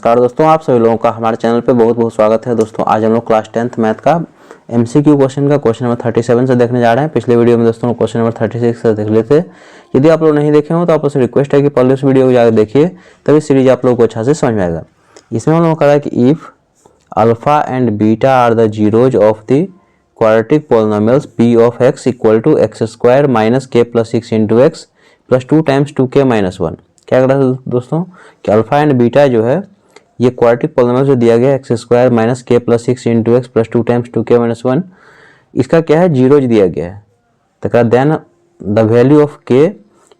नमस्कार दोस्तों, आप सभी लोगों का हमारे चैनल पे बहुत बहुत स्वागत है। दोस्तों आज हम लोग क्लास 10th मैथ का MCQ क्वेश्चन का क्वेश्चन नंबर 37 से देखने जा रहे हैं। पिछले वीडियो में दोस्तों क्वेश्चन नंबर 36 से देख लेते। यदि आप लोग नहीं देखे हो तो आपसे रिक्वेस्ट है कि पहले उस वीडियो को जाकर देखिए, तभी सीरीज आप लोगों को अच्छा से समझ में आएगा। इसमें हम लोग कह रहा है कि if alpha and beta are the zeros of the quadratic polynomials p of x equal to x square minus k plus 6 into x plus 2 times 2k minus 1। क्या कर रहा है दोस्तों कि अल्फा एंड बीटा जो है ये क्वाड्रेटिक पॉलिनोमियल जो दिया गया x square minus k plus 6 into x plus 2 times 2k minus 1, इसका क्या है जीरोज दिया गया है। तो क्या then the value of k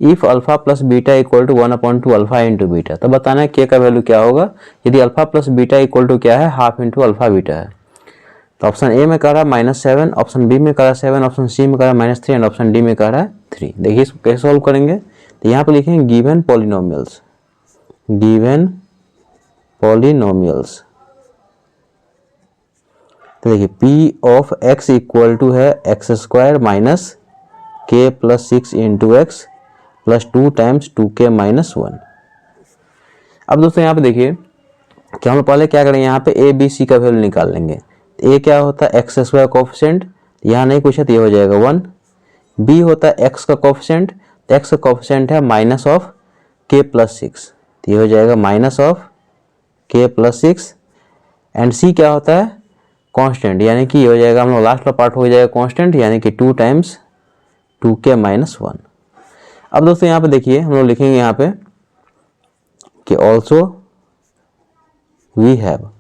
if alpha plus beta equal to 1/2 alpha into beta. तो बताना है k का वैल्यू क्या होगा यदि alpha plus beta equal to क्या है हाफ इंटू अल्फा बीटा है। तो ऑप्शन ए में कह रहा है -7, ऑप्शन बी में कह रहा है 7, ऑप्शन सी में कह रहा है -3 एंड ऑप्शन डी में कह रहा है 3। देखिए इसको कैसे सॉल्व करेंगे। तो यहाँ पे लिखेंगे गिवन पॉलिनोमियल्स, गिवन पॉलिनोमियल्स। तो देखिए p of x equal to है x square minus k plus 6 into x plus 2 times 2k minus 1। अब दोस्तों यहाँ पे देखिए कि हम पहले क्या करेंगे, यहाँ पे a b c का वैल्यू निकाल लेंगे। a क्या होता है एक्स स्क्वायर कोफिशिएंट, यहाँ नहीं कुछ है तो ये हो जाएगा 1। b होता है x का कोफिशिएंट, तो x का कोफिशिएंट है माइनस ऑफ k प्लस 6, तो ये हो जाएगा minus of k plus 6। And c क्या होता है कांस्टेंट, यानी कि ये हो जाएगा हम लोग लास्ट वाला पार्ट हो जाएगा कांस्टेंट, यानी कि 2 टाइम्स 2k माइनस 1। अब दोस्तों यहाँ पे देखिए हम लोग लिखेंगे यहाँ पे कि ऑल्सो वी हैव।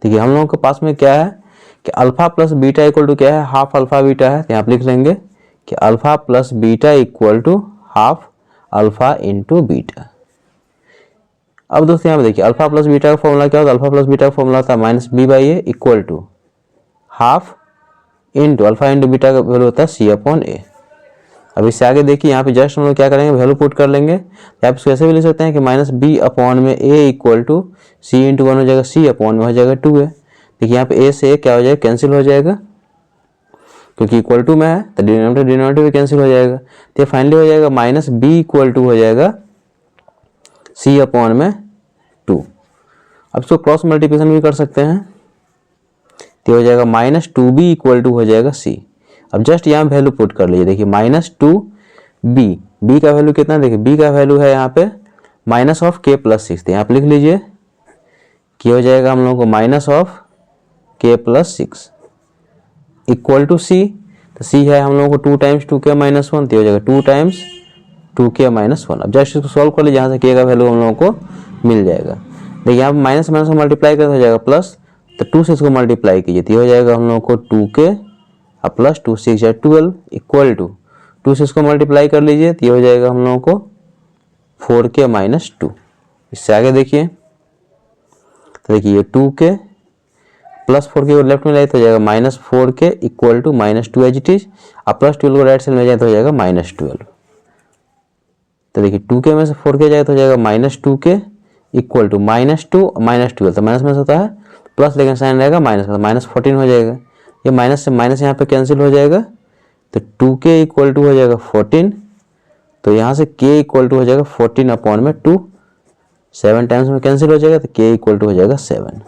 देखिए हम लोगों के पास में क्या है कि alpha plus beta equal to क्या है हाफ अल्फा बीटा है। तो यहाँ पे लिख लेंगे कि alpha plus beta equal to half alpha into beta. अब दोस्तों यहाँ पे देखिए अल्फा प्लस बीटा का फॉर्मूला क्या होता है, अल्फा प्लस बीटा का फॉर्मूला होता है minus b by a equal to half into alpha into beta का वैल्यू होता है सी अपॉन ए। अब इससे आगे देखिए यहाँ पे जस्ट हम लोग क्या करेंगे वैल्यू पुट कर लेंगे। आप इसको ऐसे भी लिख सकते हैं कि माइनस बी अपॉन में ए इक्वल टू सी इंटू 1 हो जाएगा, सी अपॉन में हो जाएगा 2 है। देखिए यहाँ पे ए से ए क्या हो जाएगा कैंसिल हो जाएगा, क्योंकि इक्वल टू में है तो डिनोमिनेटर भी कैंसिल हो जाएगा। तो फाइनली हो जाएगा माइनस बी इक्वल टू हो जाएगा सी अपॉन में 2। अब इसको क्रॉस मल्टीप्लिकेशन भी कर सकते हैं, तो हो जाएगा माइनस 2b इक्वल टू हो जाएगा c। अब जस्ट यहाँ वैल्यू पुट कर लीजिए। देखिए माइनस 2b, b का वैल्यू कितना, देखिए b का वैल्यू है यहाँ पे माइनस ऑफ k प्लस 6। तो यहाँ पे लिख लीजिए कि हो जाएगा हम लोगों को minus of k plus 6 equal to c। तो c है हम लोगों को 2 टाइम्स 2k माइनस 1, तो हो जाएगा 2 टाइम्स 2k माइनस 1। अब जस्ट इसको सॉल्व कर लीजिए, यहाँ से k का वैल्यू हम लोगों को मिल जाएगा। देखिए यहाँ माइनस माइनस को मल्टीप्लाई करते हो जाएगा प्लस, तो 2 से इसको मल्टीप्लाई कीजिए तो हो जाएगा हम लोगों को 2k और प्लस 2 6 या 12 इक्वल टू 2 से इसको मल्टीप्लाई कर लीजिए तो हो जाएगा हम लोगों को 4k माइनस 2। इससे आगे देखिए तो देखिए ये 2k प्लस 4k को लेफ्ट में लाए तो हो जाएगा minus 4k equal to minus 2 as it is, और प्लस 12 को राइट साइड में जाए तो हो जाएगा माइनस 12। तो देखिए 2k में से 4k जाए तो हो जाएगा minus 2k equal to minus 2 minus 12, तो माइनस में होता है प्लस, लेकिन साइन रहेगा माइनस में, माइनस 14 हो जाएगा। ये माइनस से माइनस यहाँ पे कैंसिल हो जाएगा, तो 2k इक्वल टू हो जाएगा 14। तो यहाँ से k इक्वल टू हो जाएगा 14 अपॉन में 2, 7 टाइम्स में कैंसिल हो जाएगा, तो k इक्वल टू हो जाएगा 7।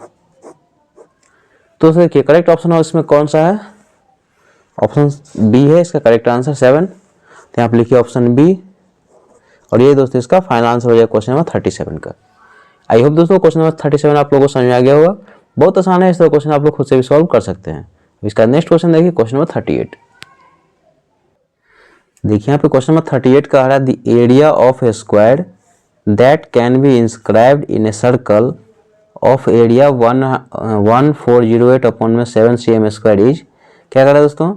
तो देखिए करेक्ट ऑप्शन है इसमें कौन सा है, ऑप्शन बी है इसका करेक्ट आंसर 7। तो यहाँ पे लिखिए ऑप्शन बी, और ये दोस्तों इसका फाइनल आंसर हो जाएगा क्वेश्चन नंबर 37 का। आई होप दोस्तों क्वेश्चन नंबर 37 आप लोगों को समझ में आ गया होगा। बहुत आसान है, इस तरह क्वेश्चन आप लोग खुद से भी सॉल्व कर सकते हैं। इसका नेक्स्ट क्वेश्चन देखिए क्वेश्चन नंबर 38। देखिए यहाँ पे क्वेश्चन नंबर 38 का आ रहा है the area of a square that can be inscribed in a circle of area 1408 upon में 7 cm स्क्वायर इज। क्या कर रहा है दोस्तों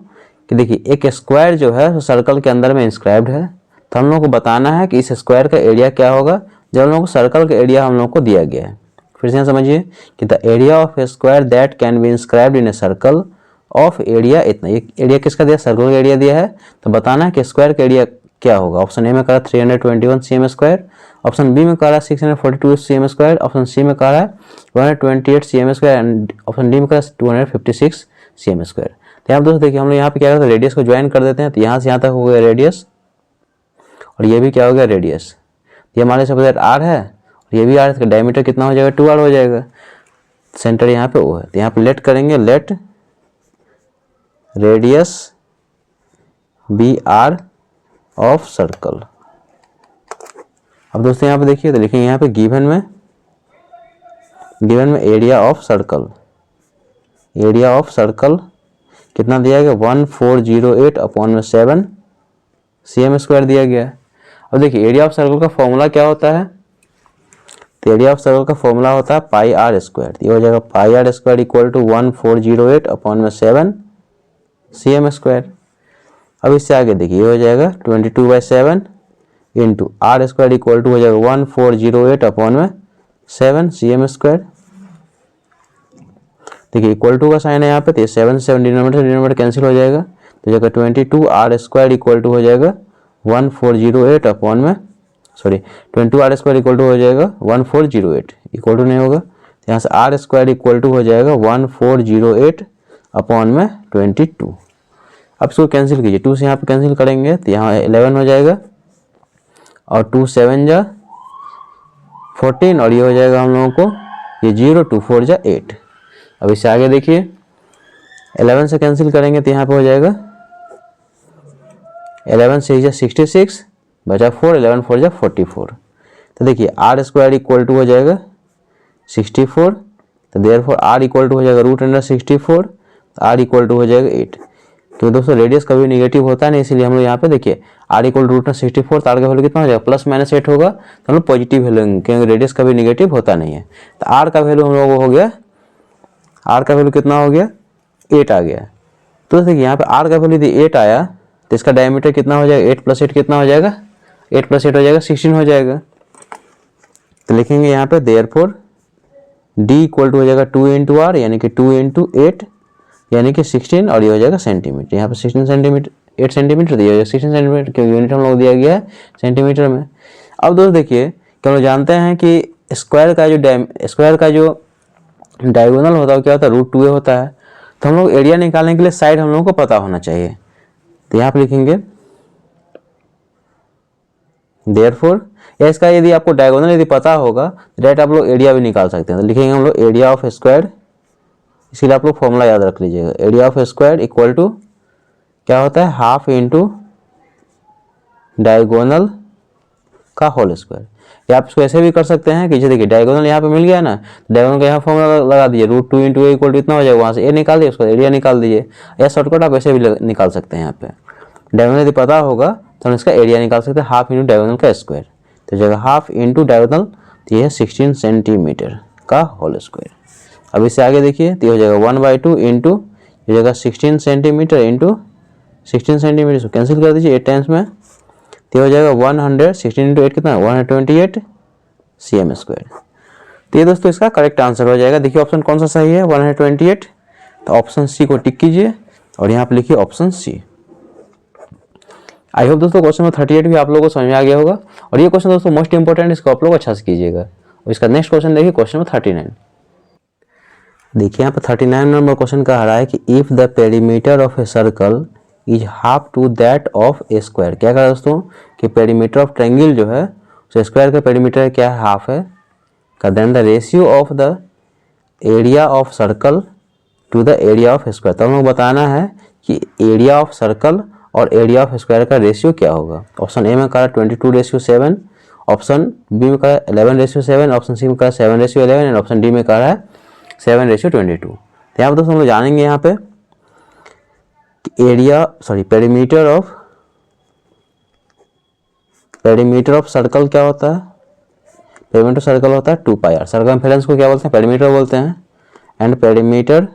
कि देखिए एक स्क्वायर जो है सर्कल के अंदर में इंस्क्राइब्ड है, तो हम लोग को बताना है कि इस स्क्वायर का एरिया क्या होगा जब हम लोग को सर्कल का एरिया हम लोग को दिया गया है। फिर से समझिए कि the area of a square that can be inscribed in a circle of area इतना। ये एरिया किसका दिया, सर्कल का एरिया दिया है, तो बताना है कि स्क्वायर का एरिया क्या होगा। ऑप्शन ए में कह रहा है 321 cm स्क्वायर, ऑप्शन बी में कह रहा है 642 cm स्क्वायर, ऑप्शन सी में कह रहा है 128 cm square and option D में कह रहा है 256 cm स्क्वायर। तो यहाँ दोस्तों देखिए हम लोग यहाँ पे क्या करते हैं रेडियस को ज्वाइन कर देते हैं, तो यहाँ से यहाँ तक हो गया रेडियस, और ये भी क्या हो गया रेडियस। ये हमारे सब आर है, ये भी आर, इसका डायमीटर कितना हो जाएगा 2r हो जाएगा, सेंटर यहाँ पे ओ है। तो यहाँ पे लेट करेंगे, let radius be r of circle. अब दोस्तों यहाँ पे देखिए, तो लिखेंगे यहाँ पे गिवन में area of circle, area of circle कितना दिया गया 1408 अपॉन में 7 cm स्क्वायर दिया गया। अब देखिए एरिया ऑफ सर्कल का फॉर्मूला क्या होता है, तो एरिया ऑफ सर्कल का फॉर्मूला होता है पाई आर स्क्वायर। ये हो जाएगा pi r square equal to 1408 upon में 7 cm स्क्वायर। अब इससे आगे देखिए ये हो जाएगा 22/7 into r square equal to हो जाएगा 1408 अपॉन में 7 cm स्क्वायर। देखिए इक्वल टू का साइन है यहाँ पे, तो 7 से 7 डिनोमिनेटर कैंसिल हो जाएगा, तो जगह 22 आर स्क्वायर इक्वल टू हो जाएगा 1408 अपॉन में 22 आर स्क्वायर इक्वल टू हो जाएगा 1408, इक्वल टू नहीं होगा, तो यहाँ से आर स्क्वायर इक्वल टू हो जाएगा 1408 अपॉन में 22। अब इसको कैंसिल कीजिए, 2 से यहाँ पे कैंसिल करेंगे तो यहाँ 11 हो जाएगा, और 2 7 जा 14, और ये हो जाएगा हम लोगों को ये 0 2 4 जा 8। अब इससे आगे देखिए 11 से कैंसिल करेंगे तो यहाँ पे हो जाएगा 11 से 66 बचा 4, 11 4 जा 44। तो देखिए आर स्क्वायर इक्वल टू हो जाएगा 64, तो देयरफॉर आर इक्वल टू हो जाएगा √64, आर इक्वल टू हो जाएगा 8। क्योंकि दोस्तों रेडियस कभी नेगेटिव होता नहीं, इसीलिए हम लोग यहाँ पे देखिए आर इक्वल टू √64, तो आर का वैल्यू कितना हो जाएगा +-8 होगा, तो हम लोग पॉजिटिव वैल्यू लेंगे क्योंकि रेडियस कभी नेगेटिव होता नहीं है। तो आर का वैल्यू हम लोगों को हो गया, आर का वैल्यू कितना हो गया 8 आ गया। तो देखिए यहाँ पे आर का वैल्यू यदि 8 आया तो इसका डायमीटर कितना हो जाएगा 8 + 8 कितना हो जाएगा 8 + 8 हो जाएगा 16 हो जाएगा। तो लिखेंगे यहाँ पे देयरफॉर डी इक्वल टू हो जाएगा 2 × आर यानी कि 2 × 8 यानी कि 16, और ये हो जाएगा सेंटीमीटर। यहाँ पे 16 सेंटीमीटर 8 सेंटीमीटर दिया जाएगा 16 सेंटीमीटर, क्योंकि यूनिट हम लोग दिया गया है सेंटीमीटर में। अब दोस्तों देखिए कि हम लोग जानते हैं कि स्क्वायर का जो डायगोनल होता है क्या होता है √2a होता है। तो हम लोग एरिया निकालने के लिए साइड हम लोगों को पता होना चाहिए, तो यहाँ पे लिखेंगे देयरफॉर, या इसका यदि आपको डायगोनल यदि पता होगा डायरेक्ट आप लोग एरिया भी निकाल सकते हैं। तो लिखेंगे हम लोग एरिया ऑफ स्क्वायर, इसीलिए आप लोग फॉर्मूला याद रख लीजिएगा, area of square equal to क्या होता है हाफ इंटू डायगोनल का होल स्क्वायर। या आप इसको ऐसे भी कर सकते हैं कि जैसे देखिए डायगोनल यहाँ पे मिल गया ना, डायगोनल का यहाँ फॉर्मूला लगा दीजिए √2 × a इक्वल टू इतना हो जाएगा, वहाँ से ए निकाल दिए उसका एरिया निकाल दीजिए, या शॉर्टकट आप ऐसे भी निकाल सकते हैं। यहाँ पे डायगोनल यदि पता होगा तो हम इसका एरिया निकाल सकते हैं हाफ इंटू डायगोनल का स्क्वायर, तो जगह हाफ इंटू डायगोनल तो ये है 16 सेंटीमीटर का होल स्क्वायर। अब इससे आगे देखिए तो हो जाएगा 1/2 इंटू ये जगह 16 सेंटीमीटर इंटू 16 सेंटीमीटर, इसको कैंसिल कर दीजिए 8 टाइम्स में, तो हो जाएगा 116 × 8 कितना 128 cm स्क्वायर। तो ये दोस्तों इसका करेक्ट आंसर हो जाएगा। देखिए ऑप्शन कौन सा सही है 128, तो ऑप्शन सी को टिक कीजिए और यहाँ पे लिखिए ऑप्शन सी। आई होप दोस्तों क्वेश्चन नंबर 38 भी आप लोगों को समझ में आ गया होगा, और ये क्वेश्चन दोस्तों मोस्ट इंपोर्टेंट, इसको आप लोग अच्छा से कीजिएगा। और इसका नेक्स्ट क्वेश्चन देखिए क्वेश्चन नंबर 39। देखिए यहाँ पे 39 नंबर क्वेश्चन कह रहा है कि if the perimeter of a circle is half to that of a square. क्या कहा दोस्तों कि पेरीमीटर ऑफ ट्रायंगल जो है तो स्क्वायर का पेरीमीटर क्या है हाफ है, का then the ratio of the area of circle to the area of square. तो हम लोग बताना है कि एरिया ऑफ सर्कल और एरिया ऑफ स्क्वायर का रेशियो क्या होगा। ऑप्शन ए में कहा 22:7, ऑप्शन बी में कहा 11:7, ऑप्शन सी में कहा 7:11 एंड ऑप्शन डी में कहा है 7:22। तो यहाँ पर दोस्तों हम लोग जानेंगे यहाँ पे पेरीमीटर ऑफ सर्कल क्या होता है। पेरीमीटर सर्कल होता है 2πr, सर्कमफेरेंस को क्या बोलते हैं पेरीमीटर बोलते हैं, and perimeter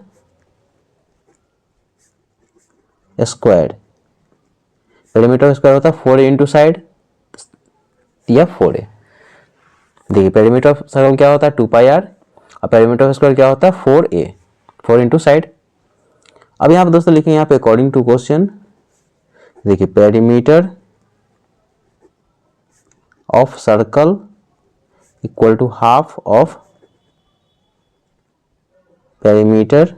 square, perimeter square होता है 4 इंटू साइड या 4a। देखिए पेरीमीटर ऑफ सर्कल क्या होता है 2πr और पेरीमीटर ऑफ स्क्वायर क्या होता है 4a, 4 इंटू साइड। अब यहाँ पे दोस्तों लिखेंगे यहाँ पे अकॉर्डिंग टू क्वेश्चन, देखिए perimeter of circle equal to half of perimeter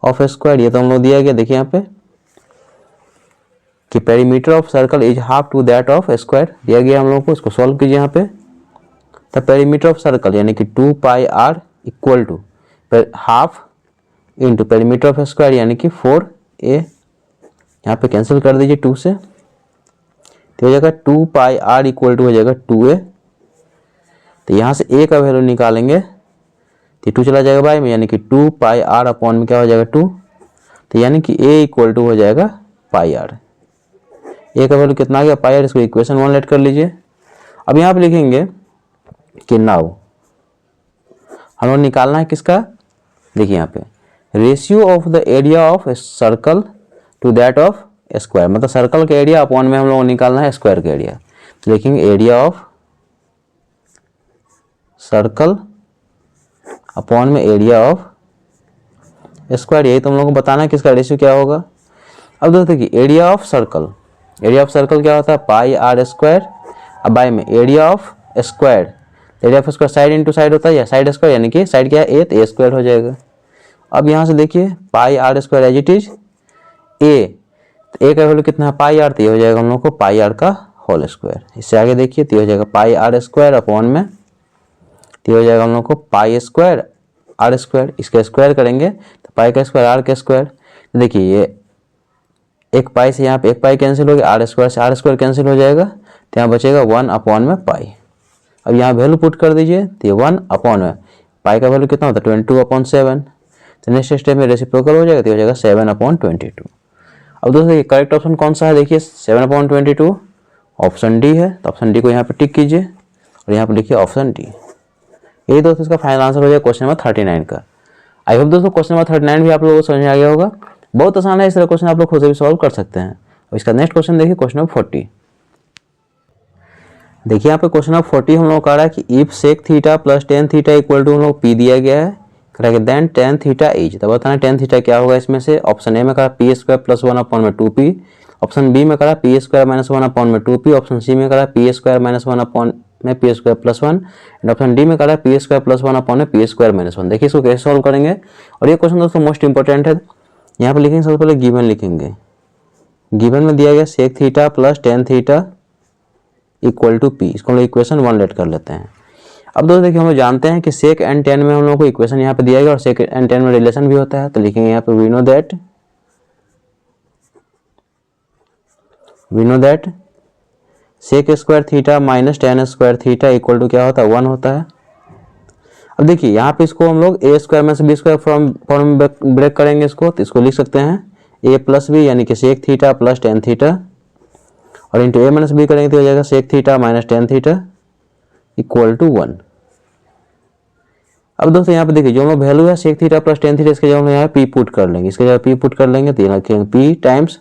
of square. ये तो हम लोग दिया गया, देखिए यहाँ पे कि perimeter of circle is half to that of square दिया गया हम लोग को। इसको सॉल्व कीजिए यहाँ पे, द पेरीमीटर ऑफ सर्कल यानी कि 2 pi r equal to half into perimeter of square यानी कि 4a। यहाँ पे कैंसिल कर दीजिए 2 से, तो हो जाएगा 2 पाई आर इक्वल टू हो जाएगा 2a। तो यहाँ से a का वैल्यू निकालेंगे तो 2 चला जाएगा बाय में, यानी कि 2 पाई आर अपॉन में क्या हो जाएगा 2। तो यानी कि a इक्वल टू हो जाएगा पाई आर। a का वैल्यू कितना आ गया पाई आर, इसको इक्वेशन 1 लेट कर लीजिए। अब यहाँ पे लिखेंगे कि नाउ हम लोग निकालना है किसका, देखिए यहाँ पे ratio of the area of circle to that of square, मतलब सर्कल का एरिया अपॉन में हम लोग निकालना है स्क्वायर का एरिया। तो लिखेंगे एरिया ऑफ सर्कल अपॉन में एरिया ऑफ स्क्वायर, यही तो हम लोग को बताना है किसका रेशियो क्या होगा। अब दोस्तों देखिए एरिया ऑफ सर्कल क्या होता है पाई आर स्क्वायर, अब बाय में area of square, area of square side into side होता है या साइड स्क्वायर, यानी कि साइड क्या है ए, तो ए स्क्वायर हो जाएगा। अब यहाँ से देखिए pi r square as it is a, तो ए का वैल्यू कितना है पाई आर, तो ये हो जाएगा हम लोग को पाई आर का होल स्क्वायर। इससे आगे देखिए तो हो जाएगा पाई आर स्क्वायर अपॉन में, तो हो जाएगा हम लोग को पाई स्क्वायर आर स्क्वायर, इसका स्क्वायर करेंगे तो पाई का स्क्वायर आर का स्क्वायर। तो देखिए ये एक पाई से यहाँ पे एक पाई कैंसिल हो गया, आर स्क्वायर से आर स्क्वायर कैंसिल हो जाएगा, तो यहाँ बचेगा 1 अपॉन में पाई। अब यहाँ वैल्यू पुट कर दीजिए तो ये 1 अपॉन में पाई का वैल्यू कितना होता है 22/7। तो नेक्स्ट स्टेप में रेसिप्रोकल हो जाएगा तो हो जाएगा 7/22। अब दोस्तों करेक्ट ऑप्शन कौन सा है, देखिए 7/22 ऑप्शन डी है। तो ऑप्शन डी को यहाँ पे टिक कीजिए और यहाँ पे लिखिए ऑप्शन डी। यही दोस्तों इसका फाइनल आंसर हो जाएगा क्वेश्चन नंबर 39 का। आई होप दोस्तों क्वेश्चन नंबर 39 भी आप लोगों को समझ में आ गया होगा। बहुत आसान है, इस तरह क्वेश्चन आप लोग खुद से भी सॉल्व कर सकते हैं। और इसका नेक्स्ट क्वेश्चन देखिए क्वेश्चन नंबर 40। देखिए यहाँ पे क्वेश्चन नंबर 40 हम लोग कह रहा है कि if sec theta plus tan theta equal to हम लोग पी दिया गया है, कह रहा देन टेन थीटा इज, तो बताना टेन थीटा क्या होगा इसमें से। ऑप्शन ए में कहा पी स्क्वायर प्लस 1 अपॉन में 2p, ऑप्शन बी में कहा पी स्क्वायर माइनस 1 अपॉन में 2p, ऑप्शन सी में कहा पी स्क्वायर माइनस 1 अपॉन में P square plus 1, and option D में कहा पी स्क्वायर प्लस 1 अपॉन में पी स्क्वायर माइनस 1। देखिए इसको कैसे सॉल्व करेंगे, और ये क्वेश्चन दोस्तों मोस्ट इंपॉर्टेंट है। यहाँ पे लिखेंगे सबसे पहले गिवन लिखेंगे, गिवन में दिया गया sec theta plus tan theta equal to p, इसको हम लोग इक्वेशन 1 लेट कर लेते हैं। अब दोस्तों देखिए हम लोग जानते हैं कि सेक एंड टेन में हम लोग को इक्वेशन यहाँ पे दिया गया और सेक एंड टेन में रिलेशन भी होता है। तो लिखेंगे यहाँ पे we know that sec square theta minus tan square theta equal to क्या होता है 1 होता है। अब देखिए यहाँ पे इसको हम लोग ए स्क्वायर में से बी स्क्वायर फॉर्म ब्रेक करेंगे इसको, तो इसको लिख सकते हैं ए प्लस बी यानी कि sec theta plus tan theta, और इंटू ए माइनस बी करेंगे तो हो जाएगा sec theta minus tan theta equal to 1। अब दोस्तों यहाँ पे देखिए जो हम वैल्यू है sec theta plus tan theta, इसके जगह हम यहाँ पी पुट कर लेंगे, इसके जगह पी पुट कर लेंगे तो यहाँ रखेंगे पी टाइम्स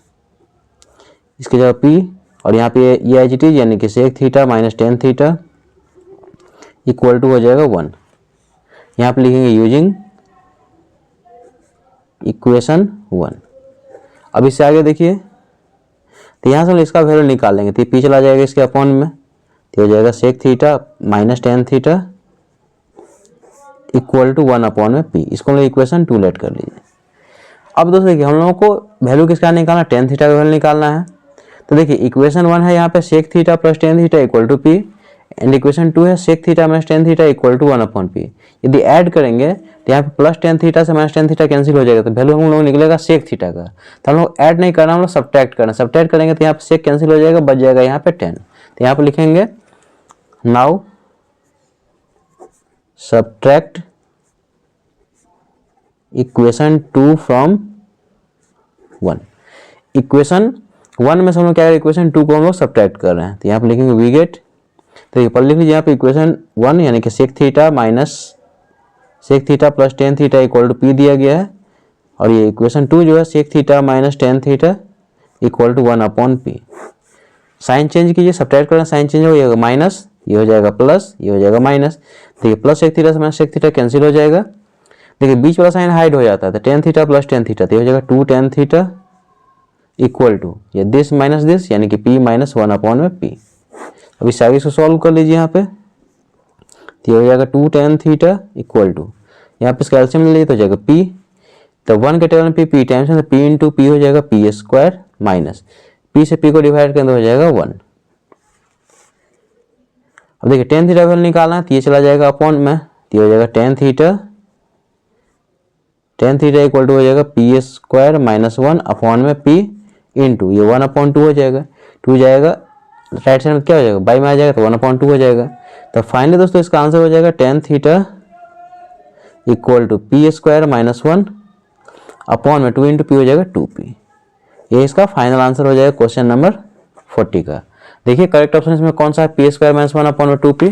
इसके जगह पी, और यहाँ पे ये एच टी यानी कि sec theta minus tan theta equal to हो जाएगा 1। यहाँ पे लिखेंगे यूजिंग इक्वेशन 1। अब इससे आगे देखिए तो यहाँ से हम इसका वैल्यू निकाल लेंगे, तो पी चला जाएगा इसके अपॉन में, तो हो जाएगा sec theta minus tan theta equal to 1 upon में पी, इसको हम लोग इक्वेशन 2 लेट कर लीजिए। अब दोस्तों देखिए हम लोगों को वैल्यू किसका निकालना है, टेन थीटा का वैल्यू निकालना है। तो देखिए इक्वेशन 1 है यहाँ पे sec theta plus tan theta equal to p, and equation 2 है sec theta minus tan theta equal to 1 upon p. यदि ऐड करेंगे तो यहाँ पे प्लस टेन थीटा से माइनस टेन थीटा कैंसिल हो जाएगा, तो वैल्यू हम लोग निकलेगा सेक थीटा का। तो हम लोग ऐड नहीं करना, हम लोग सब्ट्रैक्ट करना, सब्ट्रैक्ट करेंगे तो यहाँ पे सेक कैंसिल हो जाएगा, बच जाएगा यहाँ पे 10। तो यहाँ पे लिखेंगे now subtract equation 2 from 1। Equation 1 में से हम लोग क्या इक्वेशन 2 को हम लोग सब्ट्रैक्ट कर रहे हैं, तो यहाँ पे लिखेंगे वी गेट, तो ये पढ़ लिख लीजिए यहाँ पे इक्वेशन 1 यानी कि sec theta minus sec theta plus tan theta equal to p दिया गया है, और ये इक्वेशन 2 जो है sec theta minus tan theta equal to 1 upon p. Sign change कीजिए, सब्ट्रैक्ट करना, साइन चेंज हो जाएगा माइनस, ये हो जाएगा प्लस, ये हो जाएगा माइनस। देखिए प्लस सेक थीटा से माइनस सेक थीटा कैंसिल हो जाएगा, देखिए बीच वाला साइन हाइड हो जाता है, तो tan theta plus tan theta तो हो जाएगा 2 टेन थीटा इक्वल टू ये दिस माइनस दिस यानी कि p माइनस 1 अपॉन में p। अब इस आगे इसको सॉल्व कर लीजिए यहाँ पे, तो ये हो जाएगा 2 टेन थीटा इक्वल टू यहाँ पे इसका एलसीएम ले लीजिए तो हो जाएगा p, तो 1 के टेबल में p टाइम्स में p इंटू पी हो जाएगा p स्क्वायर माइनस p से p को डिवाइड करें तो हो जाएगा 1। अब देखिए टेन थीटा वैल्यू निकालना है तो ये चला जाएगा अपॉन में, तो ये हो जाएगा टेन थीटा इक्वल टू हो जाएगा पी स्क्वायर माइनस 1 अपॉन में पी इंटू ये 1/2 हो जाएगा, 2 जाएगा राइट साइड में क्या हो जाएगा बाई में आ जाएगा तो 1/2 हो जाएगा। तो फाइनली दोस्तों इसका आंसर हो जाएगा tan theta equal to p square minus 1 upon में 2 इंटू पी हो जाएगा 2p। ये इसका फाइनल आंसर हो जाएगा क्वेश्चन नंबर 40 का। देखिए करेक्ट ऑप्शन इसमें कौन सा है, पी स्क्वायर माइनस 1 अपॉन में 2p,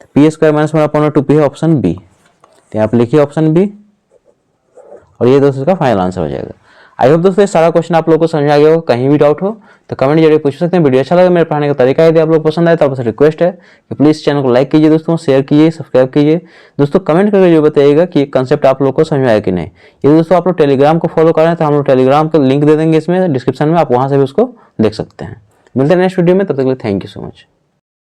तो पी स्क्वायर माइनस 1 अपॉन में 2p है ऑप्शन बी। तो यहाँ पे लिखिए ऑप्शन बी और ये दोस्तों इसका फाइनल आंसर हो जाएगा। आई होप दोस्तों ये सारा क्वेश्चन आप लोगों को समझ आ गया होगा। कहीं भी डाउट हो तो कमेंट जरिए पूछ सकते हैं। वीडियो अच्छा लगा मेरे पढ़ाने का तरीका यदि आप लोग पसंद आए तो आपसे रिक्वेस्ट है कि प्लीज़ चैनल को लाइक कीजिए दोस्तों, शेयर कीजिए, सब्सक्राइब कीजिए दोस्तों, कमेंट करके जो बताइएगा कि कंसेप्ट आप लोग को समझ आया कि नहीं। यदि दोस्तों आप लोग टेलीग्राम को फॉलो करें तो हम लोग टेलीग्राम का लिंक दे देंगे इसमें डिस्क्रिप्शन में, आप वहाँ से भी उसको देख सकते हैं। मिलते हैं नेक्स्ट वीडियो में, तब तक के लिए थैंक यू सो मच।